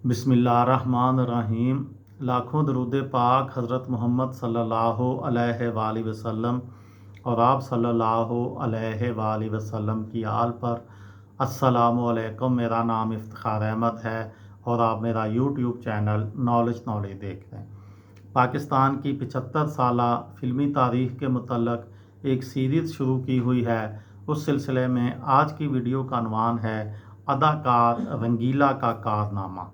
बिस्मिल्लाहिर्रहमानिर्रहीम। लाखों दरूद पाक हज़रत मोहम्मद सल्लल्लाहु अलैहि वालैहि वसल्लम और आप सल्लल्लाहु अलैहि वालैहि वसल्लम की आल पर। अस्सलामु अलैकुम। मेरा नाम इफ्तिखार अहमद है और आप मेरा यूट्यूब चैनल नॉलेज देख रहे हैं। पाकिस्तान की 75 साला फ़िल्मी तारीख़ के मुतल्लक़ एक सीरीज़ शुरू की हुई है। उस सिलसिले में आज की वीडियो का अनवान है अदाकार रंगीला का कारनामा।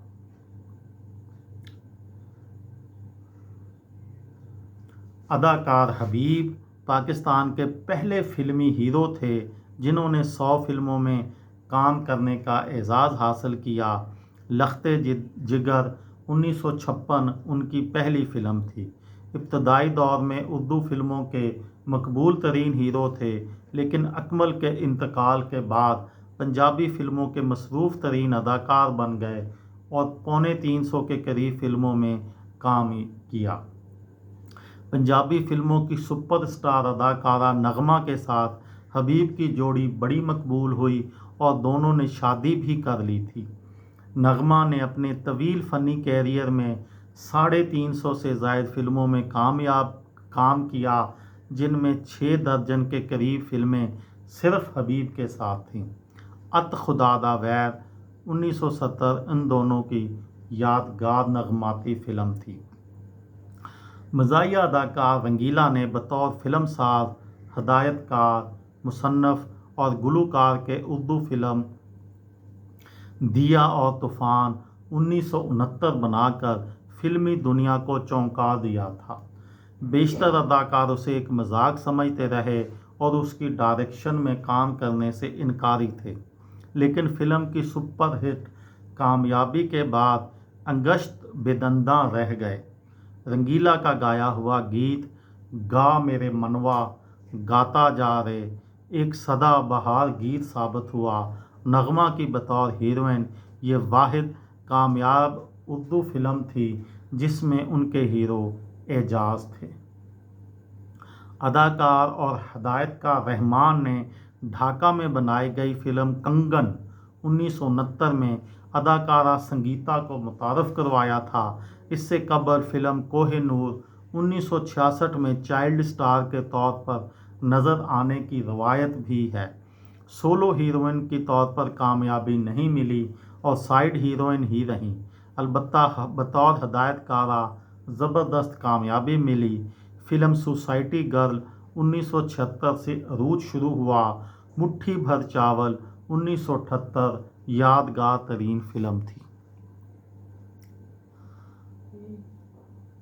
अदाकार हबीब पाकिस्तान के पहले फ़िल्मी हीरो थे जिन्होंने 100 फ़िल्मों में काम करने का एज़ाज़ हासिल किया। लख्ते जिगर 1956 उनकी पहली फ़िल्म थी। इब्तदाई दौर में उर्दू फ़िल्मों के मकबूल तरीन हीरो थे, लेकिन अकमल के इंतकाल के बाद पंजाबी फ़िल्मों के मसरूफ़ तरीन अदाकार बन गए और 350 के करीब फ़िल्मों में काम किया। पंजाबी फ़िल्मों की सुपरस्टार अदाकारा नगमा के साथ हबीब की जोड़ी बड़ी मकबूल हुई और दोनों ने शादी भी कर ली थी। नगमा ने अपने तवील फ़नी कैरियर में 350 से ज़ायद फ़िल्मों में काम किया, जिनमें 6 दर्जन के करीब फ़िल्में सिर्फ हबीब के साथ थीं। अत खुदादा वैर 1970 इन दोनों की यादगार नगमाती फ़िल्म थी। मज़ाहिया अदाकार रंगीला ने बतौर फ़िल्मसाज, हदायतकार, मुसन्नफ़ और गुलूकार के उर्दू फ़िल्म दिया और तूफ़ान 1969 बनाकर फ़िल्मी दुनिया को चौंका दिया था। बेशतर अदाकार उसे एक मजाक समझते रहे और उसकी डायरेक्शन में काम करने से इनकारी थे, लेकिन फ़िल्म की सुपरहिट कामयाबी के बाद अंगश्त बेदंदा रह गए। रंगीला का गाया हुआ गीत गा मेरे मनवा गाता जा रे एक सदाबहार गीत साबित हुआ। नगमा की बतौर हीरोइन ये वाहिद कामयाब उर्दू फ़िल्म थी जिसमें उनके हीरो एजाज थे। अदाकार और हदायतकार रहमान ने ढाका में बनाई गई फ़िल्म कंगन 1969 में अदाकारा संगीता को मुतारफ़ करवाया था। इससे कबल फ़िल्म कोहिनूर 1966 में चाइल्ड स्टार के तौर पर नज़र आने की रवायत भी है। सोलो हीरोइन के तौर पर कामयाबी नहीं मिली और साइड हीरोइन ही रहीं। अलबत्ता बतौर हदायतकारा ज़बरदस्त कामयाबी मिली। फ़िल्म सोसाइटी गर्ल 1976 से अरूज शुरू हुआ। मुट्ठी भर चावल 1978 यादगार तरीन फ़िल्म थी।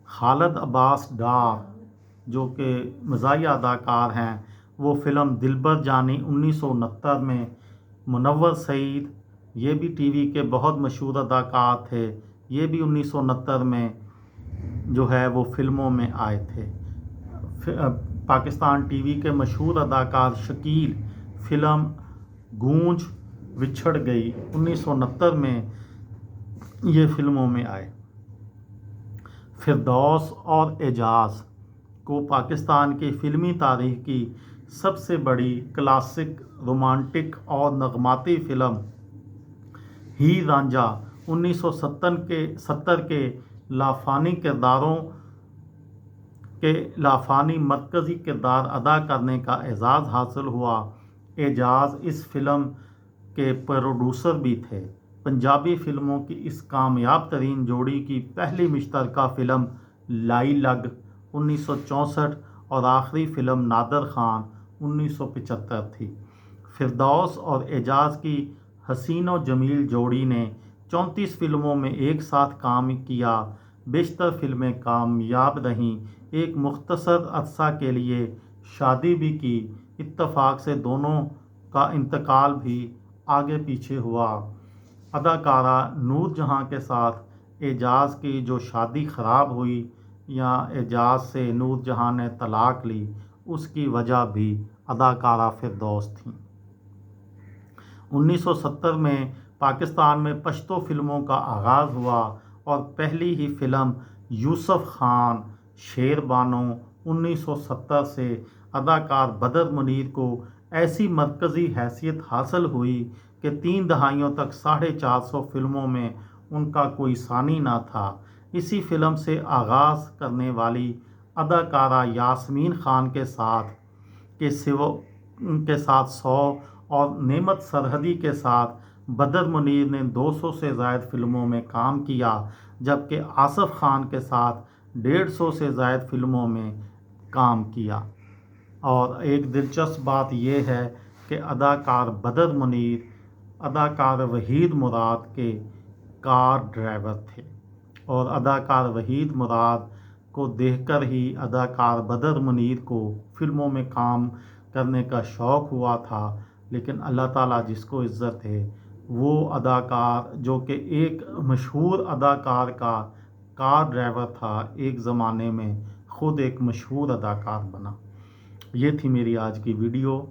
खालिद अब्बास डार जो कि मज़ाहिया अदाकार हैं, वो फ़िल्म दिलबर जानी 1969 में, मुनव्वर सईद ये भी टीवी के बहुत मशहूर अदाकार थे, ये भी 1969 में जो है वो फ़िल्मों में आए थे। पाकिस्तान टीवी के मशहूर अदाकार शकील फ़िल्म गूंज बिछड़ गई 1969 में ये फ़िल्मों में आए। फिरदौस और एजाज को पाकिस्तान की फ़िल्मी तारीख़ की सबसे बड़ी क्लासिक रोमांटिक और नगमाती फ़िल्म हीर रांझा 1970 के लाफानी मरकज़ी किरदार अदा करने का एजाज़ हासिल हुआ। एजाज इस फ़िल्म के प्रोड्यूसर भी थे। पंजाबी फ़िल्मों की इस कामयाब तरीन जोड़ी की पहली मुश्तरका फ़िल्म लाई लग 1964 और आखिरी फ़िल्म नादर खान 1975 थी। फिरदौस और एजाज की हसीन व जमील जोड़ी ने 34 फ़िल्मों में एक साथ काम किया। बेशतर फ़िल्में कामयाब रहीं। एक मुख्तसर अरसा के लिए शादी भी की। इत्तफाक से दोनों का इंतकाल भी आगे पीछे हुआ। अदाकारा नूर जहां के साथ एजाज की जो शादी ख़राब हुई या एजाज से नूर जहां ने तलाक ली, उसकी वजह भी अदाकारा फिरदौस थी। 1970 में पाकिस्तान में पश्तो फ़िल्मों का आगाज़ हुआ और पहली ही फ़िल्म यूसुफ खान शेर बानो 1970 से अदाकार बदर मुनीर को ऐसी मरकज़ी हैसियत हासिल हुई कि 3 दहाइयों तक 450 फ़िल्मों में ان کا کوئی ثانی نہ تھا۔ اسی فلم سے آغاز کرنے والی اداکارہ یاسمین خان کے ساتھ 100 اور نعمت سرحدی کے ساتھ بدر منیر نے 200 سے زائد فلموں میں کام کیا، جبکہ آصف خان کے ساتھ 150 سے زائد فلموں میں کام کیا۔ اور ایک دلچسپ بات یہ ہے کہ اداکار بدر منیر اداکار وحید مراد کے کار ڈرائیور تھے، اور اداکار وحید مراد کو دیکھ کر ہی اداکار بدر منیر کو فلموں میں کام کرنے کا شوق ہوا تھا۔ لیکن اللہ تعالیٰ جس کو عزت ہے، وہ اداکار جو کہ ایک مشہور اداکار کا کار ڈرائیور تھا، ایک زمانے میں خود ایک مشہور اداکار بنا۔ یہ تھی میری آج کی ویڈیو۔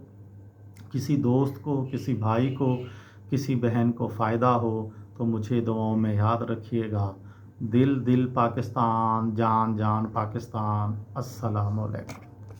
کسی دوست کو، کسی بھائی کو، کسی بہن کو فائدہ ہو تو مجھے دعاؤں میں یاد رکھیے گا۔ دل دل پاکستان، جان جان پاکستان۔ السلام علیکم۔